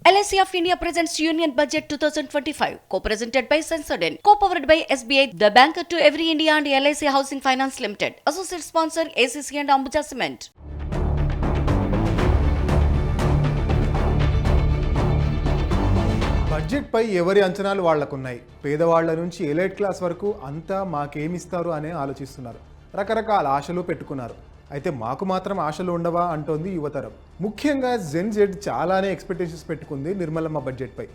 LIC of India presents Union Budget 2025, co-presented by Sensodyne, co-powered by SBI, the banker to every India and LIC Housing Finance Limited. Associate sponsor ACC and Ambuja Cement. Budget పై ఎవరి అంచనాలు వాళ్లకున్నాయి. పేదవాళ్ల నుంచి elite class వరకు అంతా మాకేమిస్తారు అనే ఆలోచిస్తున్నారు. రకరకాల ఆశలు పెట్టుకున్నారు. అయితే మాకు మాత్రం ఆశలు ఉండవా అంటోంది యువతరం. ముఖ్యంగా జెన్ జెడ్ చాలానే ఎక్స్పెక్టేషన్స్ పెట్టుకుంది నిర్మలమ్మ బడ్జెట్పై.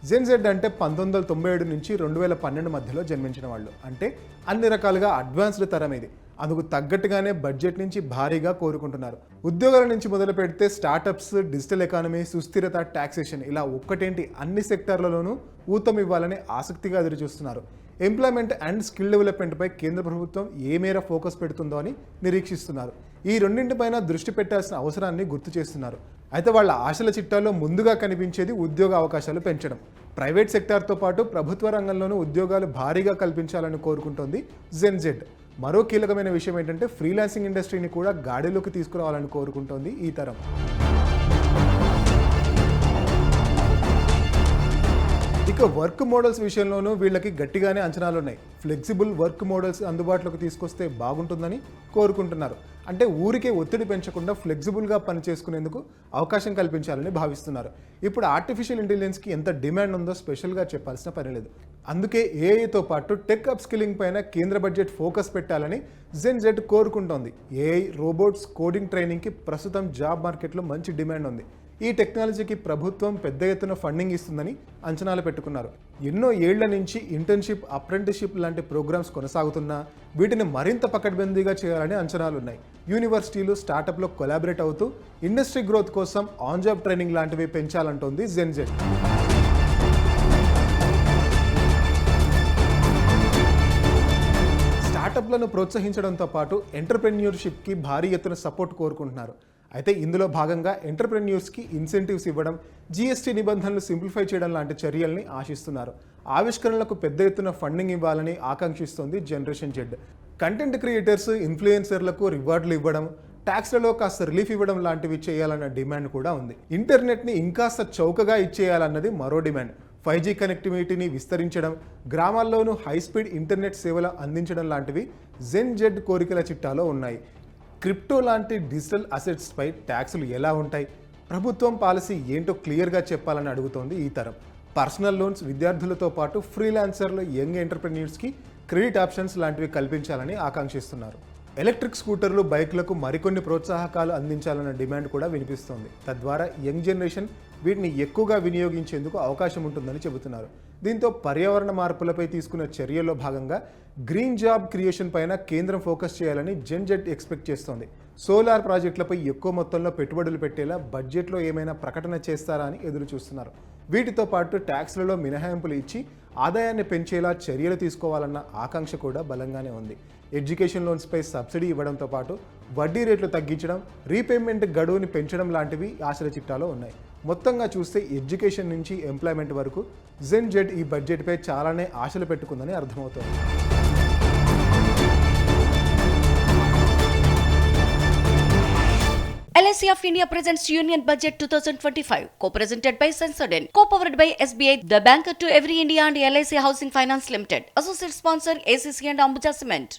జెన్ జెడ్ అంటే 1997 నుంచి 2012 మధ్యలో జన్మించిన వాళ్ళు. అంటే అన్ని రకాలుగా అడ్వాన్స్డ్ తరం ఇది. అందుకు తగ్గట్టుగానే బడ్జెట్ నుంచి భారీగా కోరుకుంటున్నారు. ఉద్యోగాల నుంచి మొదలు పెడితే స్టార్టప్స్, డిజిటల్ ఎకానమీ, సుస్థిరత, టాక్సేషన్ ఇలా ఒక్కటేంటి అన్ని సెక్టార్లలోనూ ఊతం ఇవ్వాలని ఆసక్తిగా ఎదురుచూస్తున్నారు. ఎంప్లాయ్మెంట్ అండ్ స్కిల్ డెవలప్మెంట్పై కేంద్ర ప్రభుత్వం ఏ మేర ఫోకస్ పెడుతుందో అని నిరీక్షిస్తున్నారు. ఈ రెండింటిపైన దృష్టి పెట్టాల్సిన అవసరాన్ని గుర్తు చేస్తున్నారు. అయితే వాళ్ళ ఆశల చిట్టాల్లో ముందుగా కనిపించేది ఉద్యోగ అవకాశాలు పెంచడం. ప్రైవేట్ సెక్టార్తో పాటు ప్రభుత్వ రంగంలోనూ ఉద్యోగాలు భారీగా కల్పించాలని కోరుకుంటోంది జెన్ జెడ్. మరో కీలకమైన విషయం ఏంటంటే ఫ్రీలాన్సింగ్ ఇండస్ట్రీని కూడా గాడిలోకి తీసుకురావాలని కోరుకుంటోంది ఈ తరం. ఇక వర్క్ మోడల్స్ విషయంలోనూ వీళ్ళకి గట్టిగానే అంచనాలు ఉన్నాయి. ఫ్లెక్సిబుల్ వర్క్ మోడల్స్ అందుబాటులోకి తీసుకొస్తే బాగుంటుందని కోరుకుంటున్నారు. అంటే ఊరికే ఒత్తిడి పెంచకుండా ఫ్లెక్సిబుల్గా పని చేసుకునేందుకు అవకాశం కల్పించాలని భావిస్తున్నారు. ఇప్పుడు ఆర్టిఫిషియల్ ఇంటెలిజెన్స్కి ఎంత డిమాండ్ ఉందో స్పెషల్గా చెప్పాల్సిన పని లేదు. అందుకే ఏఐతో పాటు టెక్ అప్ స్కిల్లింగ్ పైన కేంద్ర బడ్జెట్ ఫోకస్ పెట్టాలని జెన్ జెడ్ కోరుకుంటోంది. ఏఐ, రోబోట్స్, కోడింగ్ ట్రైనింగ్కి ప్రస్తుతం జాబ్ మార్కెట్లో మంచి డిమాండ్ ఉంది. ఈ టెక్నాలజీకి ప్రభుత్వం పెద్ద ఎత్తున ఫండింగ్ ఇస్తుందని అంచనాలు పెట్టుకున్నారు. ఎన్నో ఏళ్ల నుంచి ఇంటర్న్షిప్, అప్రెంటిస్షిప్ లాంటి ప్రోగ్రామ్స్ కొనసాగుతున్నా వీటిని మరింత పకడ్బందీగా చేయాలని అంచనాలున్నాయి. యూనివర్సిటీలు, స్టార్టప్లో కొలాబరేట్ అవుతూ ఇండస్ట్రీ గ్రోత్ కోసం ఆన్ జాబ్ ట్రైనింగ్ లాంటివి పెంచాలంటోంది జెన్ జెడ్. స్టార్టప్లను ప్రోత్సహించడంతో పాటు ఎంటర్ప్రెన్యూర్షిప్కి భారీ ఎత్తున సపోర్ట్ కోరుకుంటున్నారు. అయితే ఇందులో భాగంగా ఎంటర్ప్రెన్యూర్స్కి ఇన్సెంటివ్స్ ఇవ్వడం, జీఎస్టీ నిబంధనలు సింప్లిఫై చేయడం లాంటి చర్యల్ని ఆశిస్తున్నారు. ఆవిష్కరణలకు పెద్ద ఎత్తున ఫండింగ్ ఇవ్వాలని ఆకాంక్షిస్తోంది జనరేషన్ జెడ్. కంటెంట్ క్రియేటర్స్, ఇన్ఫ్లుయెన్సర్లకు రివార్డులు ఇవ్వడం, ట్యాక్స్లలో కాస్త రిలీఫ్ ఇవ్వడం లాంటివి చేయాలన్న డిమాండ్ కూడా ఉంది. ఇంటర్నెట్ని ఇంకాస్త చౌకగా ఇచ్చేయాలన్నది మరో డిమాండ్. 5G కనెక్టివిటీని విస్తరించడం, గ్రామాల్లోనూ హైస్పీడ్ ఇంటర్నెట్ సేవలు అందించడం లాంటివి జెన్ జెడ్ కోరికల చిట్టాలో ఉన్నాయి. క్రిప్టో లాంటి డిజిటల్ అసెట్స్పై ట్యాక్సులు ఎలా ఉంటాయి, ప్రభుత్వం పాలసీ ఏంటో క్లియర్గా చెప్పాలని అడుగుతోంది ఈ తరం. పర్సనల్ లోన్స్, విద్యార్థులతో పాటు ఫ్రీలాన్సర్లు, యంగ్ ఎంటర్ప్రెన్యూర్స్కి క్రెడిట్ ఆప్షన్స్ లాంటివి కల్పించాలని ఆకాంక్షిస్తున్నారు. ఎలక్ట్రిక్ స్కూటర్లు, బైక్లకు మరికొన్ని ప్రోత్సాహకాలు అందించాలన్న డిమాండ్ కూడా వినిపిస్తోంది. తద్వారా యంగ్ జనరేషన్ వీటిని ఎక్కువగా వినియోగించేందుకు అవకాశం ఉంటుందని చెబుతున్నారు. దీంతో పర్యావరణ మార్పులపై తీసుకున్న చర్యల్లో భాగంగా గ్రీన్ జాబ్ క్రియేషన్ పైన కేంద్రం ఫోకస్ చేయాలని జెన్ జెడ్ ఎక్స్పెక్ట్ చేస్తోంది. సోలార్ ప్రాజెక్టులపై ఎక్కువ మొత్తంలో పెట్టుబడులు పెట్టేలా బడ్జెట్లో ఏమైనా ప్రకటన చేస్తారా అని ఎదురు చూస్తున్నారు. వీటితో పాటు ట్యాక్స్లలో మినహాయింపులు ఇచ్చి ఆదాయాన్ని పెంచేలా చర్యలు తీసుకోవాలన్న ఆకాంక్ష కూడా బలంగానే ఉంది. ఎడ్యుకేషన్ లోన్స్పై సబ్సిడీ ఇవ్వడంతో పాటు వడ్డీ రేట్లు తగ్గించడం, రీపేమెంట్ గడువుని పెంచడం లాంటివి ఆశల చిట్టాలో ఉన్నాయి. మొత్తంగా చూస్తే ఎడ్యుకేషన్ నుంచి ఎంప్లాయ్మెంట్ వరకు జెన్ జెడ్ ఈ బడ్జెట్పై చాలానే ఆశలు పెట్టుకుందని అర్థమవుతోంది. LIC of India presents Union Budget 2025, co-presented by Sensodyne, co-powered by SBI, the banker to every India and LIC Housing Finance Limited. Associate sponsor ACC and Ambuja Cement.